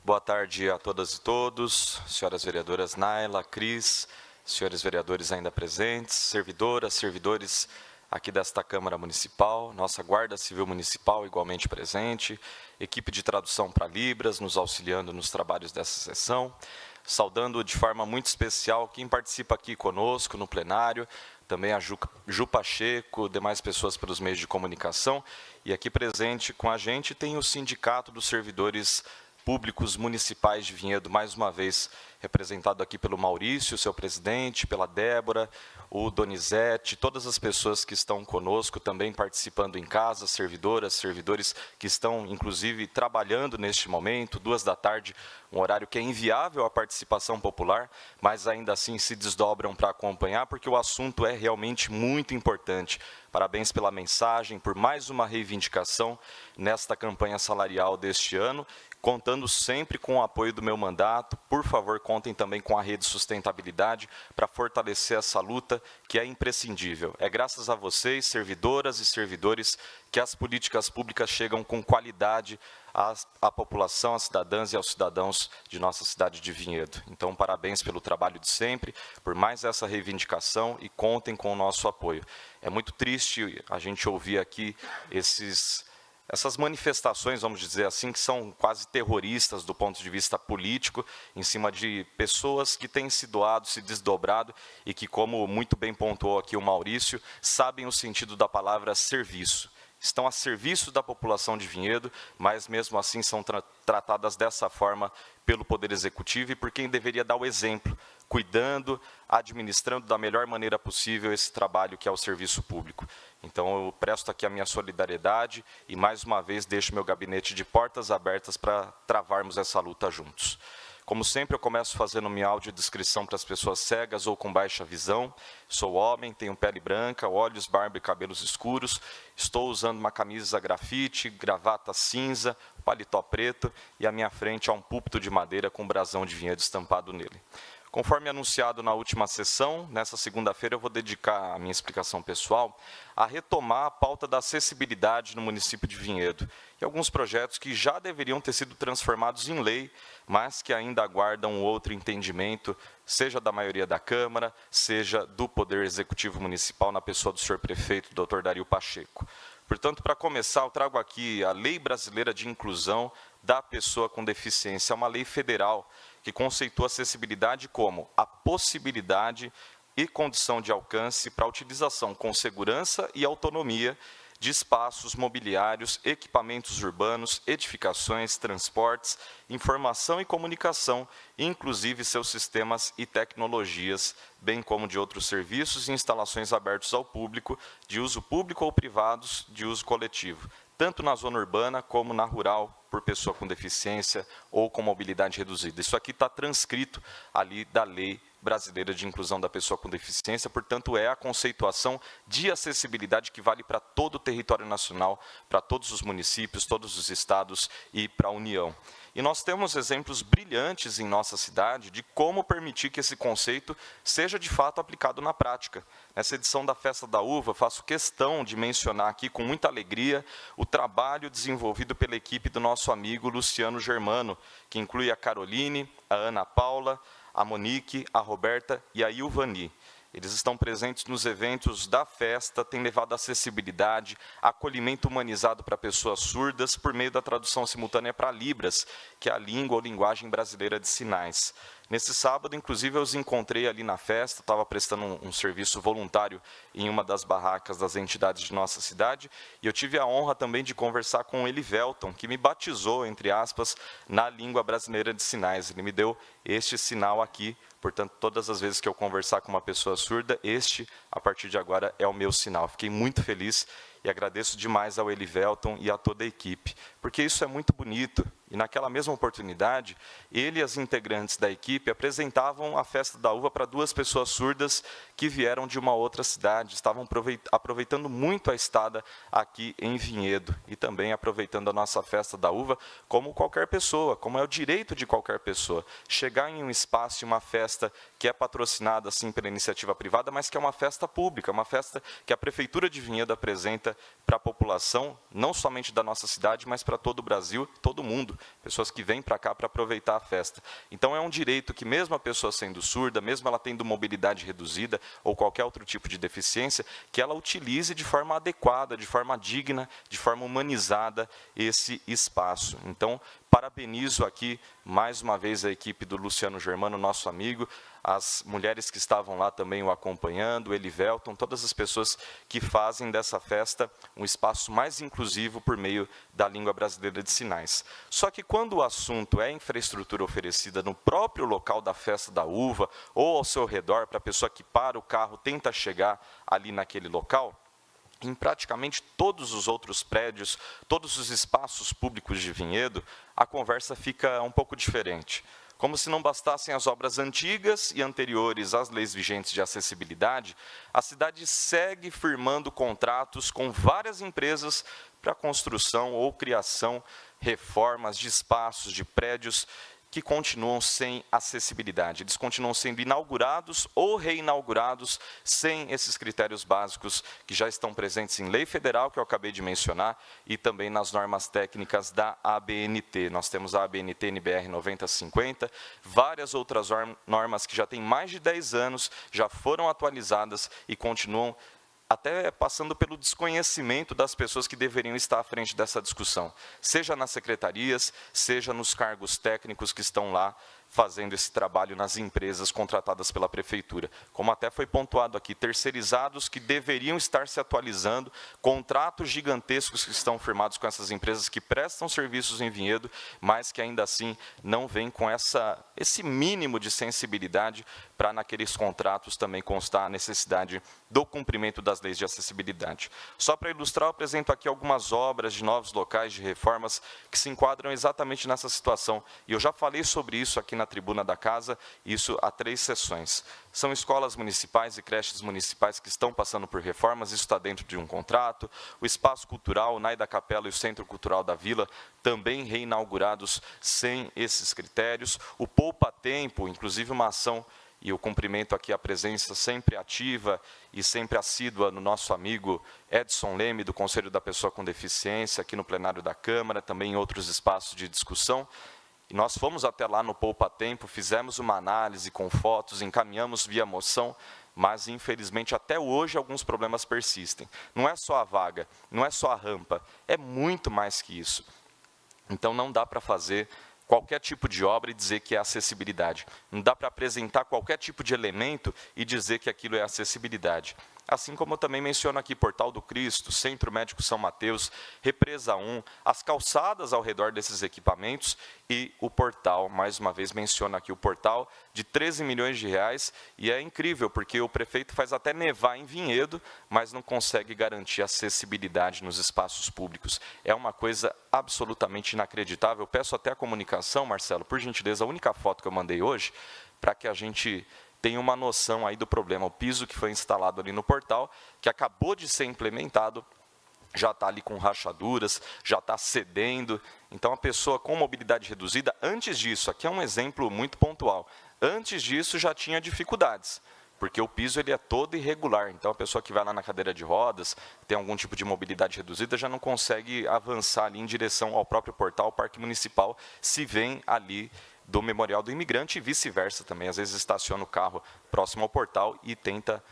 Boa tarde a todas e todos, senhoras vereadoras Naila, Cris, senhores vereadores ainda presentes, servidoras, servidores aqui desta Câmara Municipal, nossa Guarda Civil Municipal igualmente presente, equipe de tradução para Libras nos auxiliando nos trabalhos dessa sessão, saudando de forma muito especial quem participa aqui conosco no plenário, também a Ju Pacheco, demais pessoas pelos meios de comunicação, e aqui presente com a gente tem o Sindicato dos Servidores Públicos Municipais de Vinhedo, mais uma vez representado aqui pelo Maurício, seu presidente, pela Débora, o Donizete, todas as pessoas que estão conosco também participando em casa, servidoras, servidores que estão, inclusive, trabalhando neste momento, 2 da tarde, um horário que é inviável à participação popular, mas ainda assim se desdobram para acompanhar, porque o assunto é realmente muito importante. Parabéns pela mensagem, por mais uma reivindicação nesta campanha salarial deste ano, contando sempre com o apoio do meu mandato. Por favor, contem também com a Rede Sustentabilidade para fortalecer essa luta que é imprescindível. É graças a vocês, servidoras e servidores, que as políticas públicas chegam com qualidade à população, às cidadãs e aos cidadãos de nossa cidade de Vinhedo. Então, parabéns pelo trabalho de sempre, por mais essa reivindicação e contem com o nosso apoio. É muito triste a gente ouvir aqui essas manifestações, vamos dizer assim, que são quase terroristas do ponto de vista político, em cima de pessoas que têm se doado, se desdobrado e que, como muito bem pontuou aqui o Maurício, sabem o sentido da palavra serviço. Estão a serviço da população de Vinhedo, mas mesmo assim são tratadas dessa forma pelo Poder Executivo e por quem deveria dar o exemplo, cuidando, administrando da melhor maneira possível esse trabalho que é o serviço público. Então, eu presto aqui a minha solidariedade e, mais uma vez, deixo meu gabinete de portas abertas para travarmos essa luta juntos. Como sempre, eu começo fazendo minha audiodescrição para as pessoas cegas ou com baixa visão. Sou homem, tenho pele branca, olhos, barba e cabelos escuros. Estou usando uma camisa grafite, gravata cinza, paletó preto e à minha frente há um púlpito de madeira com brasão de Vinhedo estampado nele. Conforme anunciado na última sessão, nessa segunda-feira eu vou dedicar a minha explicação pessoal a retomar a pauta da acessibilidade no município de Vinhedo e alguns projetos que já deveriam ter sido transformados em lei, mas que ainda aguardam outro entendimento, seja da maioria da Câmara, seja do Poder Executivo Municipal, na pessoa do senhor prefeito, Dr. Dario Pacheco. Portanto, para começar, eu trago aqui a Lei Brasileira de Inclusão da Pessoa com Deficiência, uma lei federal que conceitua a acessibilidade como a possibilidade e condição de alcance para a utilização com segurança e autonomia de espaços mobiliários, equipamentos urbanos, edificações, transportes, informação e comunicação, inclusive seus sistemas e tecnologias, bem como de outros serviços e instalações abertos ao público, de uso público ou privados, de uso coletivo, tanto na zona urbana como na rural, por pessoa com deficiência ou com mobilidade reduzida. Isso aqui está transcrito ali da Lei Brasileira de Inclusão da Pessoa com Deficiência, portanto, é a conceituação de acessibilidade que vale para todo o território nacional, para todos os municípios, todos os estados e para a União. E nós temos exemplos brilhantes em nossa cidade de como permitir que esse conceito seja de fato aplicado na prática. Nessa edição da Festa da Uva, faço questão de mencionar aqui com muita alegria o trabalho desenvolvido pela equipe do nosso amigo Luciano Germano, que inclui a Caroline, a Ana Paula, a Monique, a Roberta e a Ilvani. Eles estão presentes nos eventos da festa, têm levado acessibilidade, acolhimento humanizado para pessoas surdas por meio da tradução simultânea para Libras, que é a língua ou linguagem brasileira de sinais. Nesse sábado, inclusive, eu os encontrei ali na festa, estava prestando um serviço voluntário em uma das barracas das entidades de nossa cidade, e eu tive a honra também de conversar com o Elivelton, que me batizou, entre aspas, na língua brasileira de sinais. Ele me deu este sinal aqui, portanto, todas as vezes que eu conversar com uma pessoa surda, este, a partir de agora, é o meu sinal. Fiquei muito feliz e agradeço demais ao Elivelton e a toda a equipe, porque isso é muito bonito. E naquela mesma oportunidade, ele e as integrantes da equipe apresentavam a Festa da Uva para 2 pessoas surdas que vieram de uma outra cidade, estavam aproveitando muito a estada aqui em Vinhedo e também aproveitando a nossa Festa da Uva como qualquer pessoa, como é o direito de qualquer pessoa. Chegar em um espaço, em uma festa que é patrocinada assim pela iniciativa privada, mas que é uma festa pública, uma festa que a Prefeitura de Vinhedo apresenta para a população, não somente da nossa cidade, mas para todo o Brasil, todo mundo, pessoas que vêm para cá para aproveitar a festa. Então é um direito que mesmo a pessoa sendo surda, mesmo ela tendo mobilidade reduzida ou qualquer outro tipo de deficiência, que ela utilize de forma adequada, de forma digna, de forma humanizada esse espaço. Então, parabenizo aqui mais uma vez a equipe do Luciano Germano, nosso amigo, as mulheres que estavam lá também o acompanhando, o Elivelton, todas as pessoas que fazem dessa festa um espaço mais inclusivo por meio da língua brasileira de sinais. Só que quando o assunto é infraestrutura oferecida no próprio local da festa da uva ou ao seu redor, para a pessoa que para o carro, tenta chegar ali naquele local, em praticamente todos os outros prédios, todos os espaços públicos de Vinhedo, a conversa fica um pouco diferente. Como se não bastassem as obras antigas e anteriores às leis vigentes de acessibilidade, a cidade segue firmando contratos com várias empresas para construção ou criação, reformas de espaços, de prédios que continuam sem acessibilidade. Eles continuam sendo inaugurados ou reinaugurados sem esses critérios básicos que já estão presentes em lei federal, que eu acabei de mencionar, e também nas normas técnicas da ABNT. Nós temos a ABNT NBR 9050, várias outras normas que já têm mais de 10 anos, já foram atualizadas e continuam até passando pelo desconhecimento das pessoas que deveriam estar à frente dessa discussão, seja nas secretarias, seja nos cargos técnicos que estão lá fazendo esse trabalho nas empresas contratadas pela prefeitura. Como até foi pontuado aqui, terceirizados que deveriam estar se atualizando, contratos gigantescos que estão firmados com essas empresas que prestam serviços em Vinhedo, mas que ainda assim não vêm com esse mínimo de sensibilidade para naqueles contratos também constar a necessidade do cumprimento das leis de acessibilidade. Só para ilustrar, eu apresento aqui algumas obras de novos locais de reformas que se enquadram exatamente nessa situação. E eu já falei sobre isso aqui na tribuna da casa, isso há 3 sessões. São escolas municipais e creches municipais que estão passando por reformas, isso está dentro de um contrato. O Espaço Cultural, o NAI da Capela e o Centro Cultural da Vila, também reinaugurados sem esses critérios. O Poupa Tempo, inclusive uma ação, e eu cumprimento aqui a presença sempre ativa e sempre assídua no nosso amigo Edson Leme, do Conselho da Pessoa com Deficiência, aqui no plenário da Câmara, também em outros espaços de discussão. E nós fomos até lá no Poupa Tempo, fizemos uma análise com fotos, encaminhamos via moção, mas, infelizmente, até hoje alguns problemas persistem. Não é só a vaga, não é só a rampa, é muito mais que isso. Então, não dá para fazer qualquer tipo de obra e dizer que é acessibilidade. Não dá para apresentar qualquer tipo de elemento e dizer que aquilo é acessibilidade. Assim como eu também menciono aqui Portal do Cristo, Centro Médico São Mateus, Represa 1, as calçadas ao redor desses equipamentos e o portal, mais uma vez menciono aqui o portal, de 13 milhões de reais, e é incrível, porque o prefeito faz até nevar em Vinhedo, mas não consegue garantir acessibilidade nos espaços públicos. É uma coisa absolutamente inacreditável. Eu peço até a comunicação, Marcelo, por gentileza, a única foto que eu mandei hoje, para que a gente tem uma noção aí do problema. O piso que foi instalado ali no portal, que acabou de ser implementado, já está ali com rachaduras, já está cedendo. Então, a pessoa com mobilidade reduzida, antes disso, aqui é um exemplo muito pontual, antes disso já tinha dificuldades, porque o piso ele é todo irregular. Então, a pessoa que vai lá na cadeira de rodas, tem algum tipo de mobilidade reduzida, já não consegue avançar ali em direção ao próprio portal, ao Parque Municipal, se vem ali do Memorial do Imigrante e vice-versa também. Às vezes estaciona o carro próximo ao portal e tenta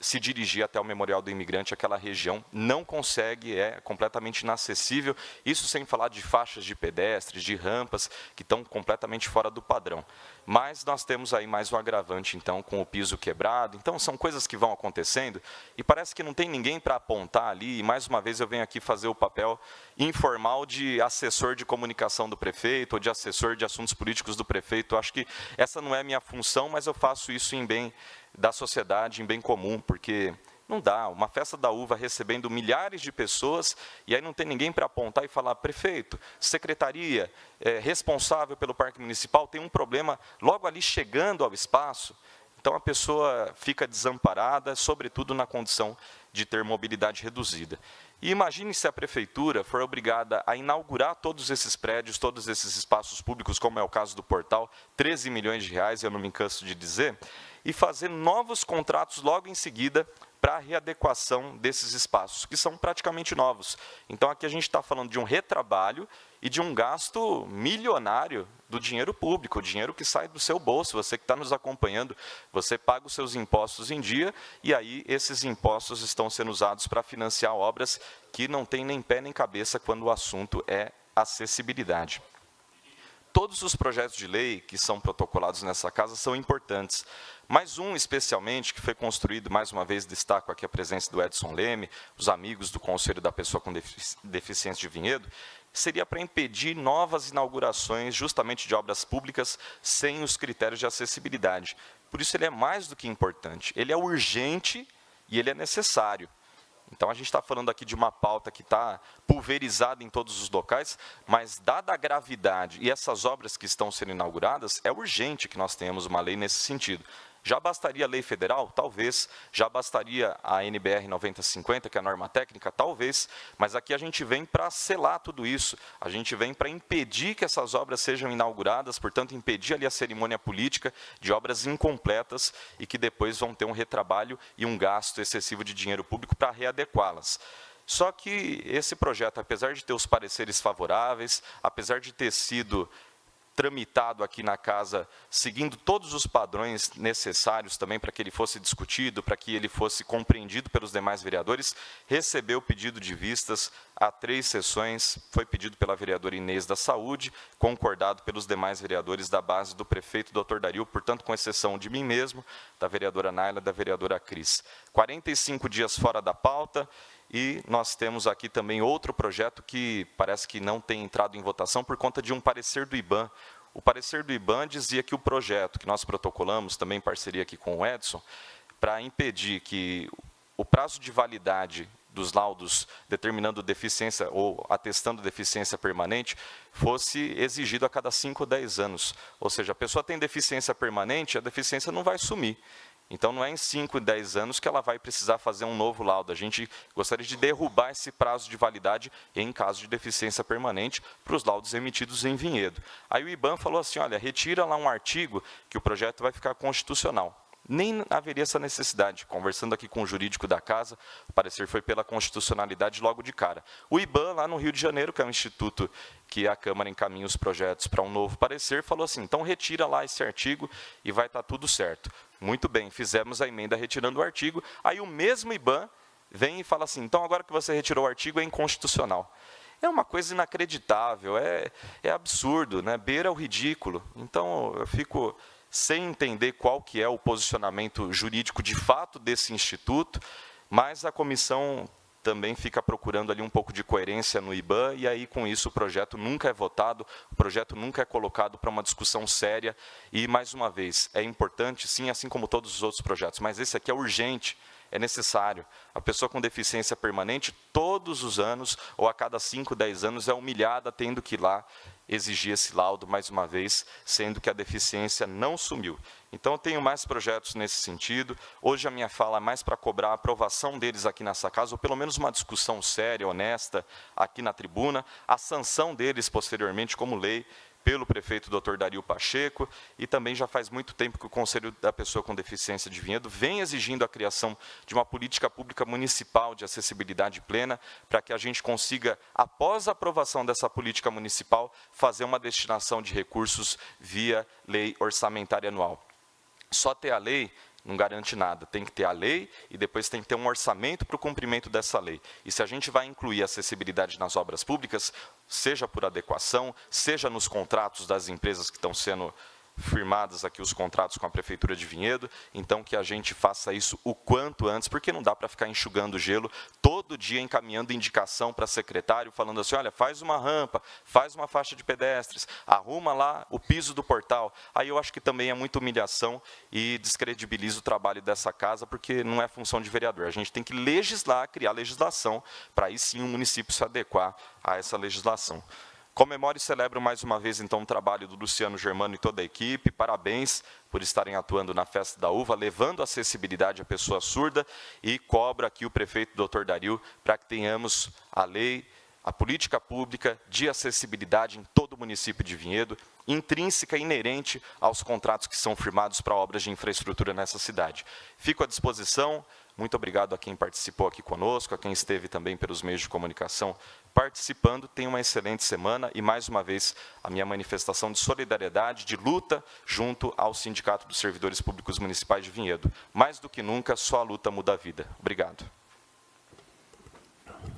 se dirigir até o Memorial do Imigrante, aquela região, não consegue, é completamente inacessível, isso sem falar de faixas de pedestres, de rampas, que estão completamente fora do padrão. Mas nós temos aí mais um agravante, então, com o piso quebrado. Então, são coisas que vão acontecendo e parece que não tem ninguém para apontar ali, e mais uma vez eu venho aqui fazer o papel informal de assessor de comunicação do prefeito ou de assessor de assuntos políticos do prefeito. Eu acho que essa não é a minha função, mas eu faço isso em bem da sociedade, em bem comum, porque não dá, uma festa da uva recebendo milhares de pessoas, e aí não tem ninguém para apontar e falar, prefeito, secretaria, responsável pelo Parque Municipal, tem um problema logo ali chegando ao espaço. Então, a pessoa fica desamparada, sobretudo na condição de ter mobilidade reduzida. E imagine se a prefeitura for obrigada a inaugurar todos esses prédios, todos esses espaços públicos, como é o caso do portal, 13 milhões de reais, eu não me canso de dizer, e fazer novos contratos logo em seguida para a readequação desses espaços, que são praticamente novos. Então, aqui a gente está falando de um retrabalho e de um gasto milionário do dinheiro público, o dinheiro que sai do seu bolso. Você que está nos acompanhando, você paga os seus impostos em dia, e aí esses impostos estão sendo usados para financiar obras que não têm nem pé nem cabeça quando o assunto é acessibilidade. Todos os projetos de lei que são protocolados nessa casa são importantes, mas um especialmente, que foi construído, mais uma vez destaco aqui a presença do Edson Leme, os amigos do Conselho da Pessoa com Deficiência de Vinhedo, seria para impedir novas inaugurações justamente de obras públicas sem os critérios de acessibilidade. Por isso ele é mais do que importante, ele é urgente e ele é necessário. Então, a gente está falando aqui de uma pauta que está pulverizada em todos os locais, mas, dada a gravidade e essas obras que estão sendo inauguradas, é urgente que nós tenhamos uma lei nesse sentido. Já bastaria a lei federal? Talvez. Já bastaria a NBR 9050, que é a norma técnica? Talvez. Mas aqui a gente vem para selar tudo isso. A gente vem para impedir que essas obras sejam inauguradas, portanto, impedir ali a cerimônia política de obras incompletas e que depois vão ter um retrabalho e um gasto excessivo de dinheiro público para readequá-las. Só que esse projeto, apesar de ter os pareceres favoráveis, apesar de ter sido tramitado aqui na casa, seguindo todos os padrões necessários também para que ele fosse discutido, para que ele fosse compreendido pelos demais vereadores, recebeu pedido de vistas a 3 sessões, foi pedido pela vereadora Inês da Saúde, concordado pelos demais vereadores da base do prefeito Dr. Dario, portanto, com exceção de mim mesmo, da vereadora Naila, da vereadora Cris. 45 dias fora da pauta. E nós temos aqui também outro projeto que parece que não tem entrado em votação por conta de um parecer do IBAM. O parecer do IBAM dizia que o projeto que nós protocolamos, também em parceria aqui com o Edson, para impedir que o prazo de validade dos laudos determinando deficiência ou atestando deficiência permanente fosse exigido a cada 5 ou 10 anos. Ou seja, a pessoa tem deficiência permanente, a deficiência não vai sumir. Então, não é em 5 e 10 anos que ela vai precisar fazer um novo laudo. A gente gostaria de derrubar esse prazo de validade em caso de deficiência permanente para os laudos emitidos em vinhedo. Aí o IBAM falou assim, olha, retira lá um artigo que o projeto vai ficar constitucional. Nem haveria essa necessidade. Conversando aqui com o jurídico da casa, o parecer foi pela constitucionalidade logo de cara. O IBAM, lá no Rio de Janeiro, que é um instituto que a Câmara encaminha os projetos para um novo parecer, falou assim, então retira lá esse artigo e vai estar tudo certo. Muito bem, fizemos a emenda retirando o artigo, aí o mesmo IBAM vem e fala assim, então agora que você retirou o artigo é inconstitucional. É uma coisa inacreditável, é absurdo, né? Beira o ridículo. Então, eu fico sem entender qual que é o posicionamento jurídico de fato desse instituto, mas a comissão também fica procurando ali um pouco de coerência no IBAM, e aí, com isso, o projeto nunca é votado, o projeto nunca é colocado para uma discussão séria, e, mais uma vez, é importante, sim, assim como todos os outros projetos, mas esse aqui é urgente, é necessário. A pessoa com deficiência permanente, todos os anos, ou a cada 5, 10 anos, é humilhada, tendo que ir lá exigir esse laudo mais uma vez, sendo que a deficiência não sumiu. Então, eu tenho mais projetos nesse sentido. Hoje, a minha fala é mais para cobrar a aprovação deles aqui nessa casa, ou pelo menos uma discussão séria, honesta, aqui na tribuna, a sanção deles posteriormente como lei, pelo prefeito Dr. Dario Pacheco, e também já faz muito tempo que o Conselho da Pessoa com Deficiência de Vinhedo vem exigindo a criação de uma política pública municipal de acessibilidade plena, para que a gente consiga, após a aprovação dessa política municipal, fazer uma destinação de recursos via lei orçamentária anual. Só ter a lei não garante nada. Tem que ter a lei e depois tem que ter um orçamento para o cumprimento dessa lei. E se a gente vai incluir acessibilidade nas obras públicas, seja por adequação, seja nos contratos das empresas que estão sendo firmadas aqui, os contratos com a Prefeitura de Vinhedo, então que a gente faça isso o quanto antes, porque não dá para ficar enxugando gelo, todo dia encaminhando indicação para secretário, falando assim, olha, faz uma rampa, faz uma faixa de pedestres, arruma lá o piso do portal. Aí eu acho que também é muita humilhação e descredibiliza o trabalho dessa casa, porque não é função de vereador. A gente tem que legislar, criar legislação, para aí sim o município se adequar a essa legislação. Comemoro e celebro mais uma vez, então, o trabalho do Luciano Germano e toda a equipe. Parabéns por estarem atuando na Festa da Uva, levando acessibilidade à pessoa surda, e cobro aqui o prefeito Dr. Dario para que tenhamos a lei, a política pública de acessibilidade em todo o município de Vinhedo. intrínseca e inerente aos contratos que são firmados para obras de infraestrutura nessa cidade. Fico à disposição. Muito obrigado a quem participou aqui conosco, a quem esteve também pelos meios de comunicação participando. Tenha uma excelente semana e, mais uma vez, a minha manifestação de solidariedade, de luta junto ao Sindicato dos Servidores Públicos Municipais de Vinhedo. Mais do que nunca, só a luta muda a vida. Obrigado.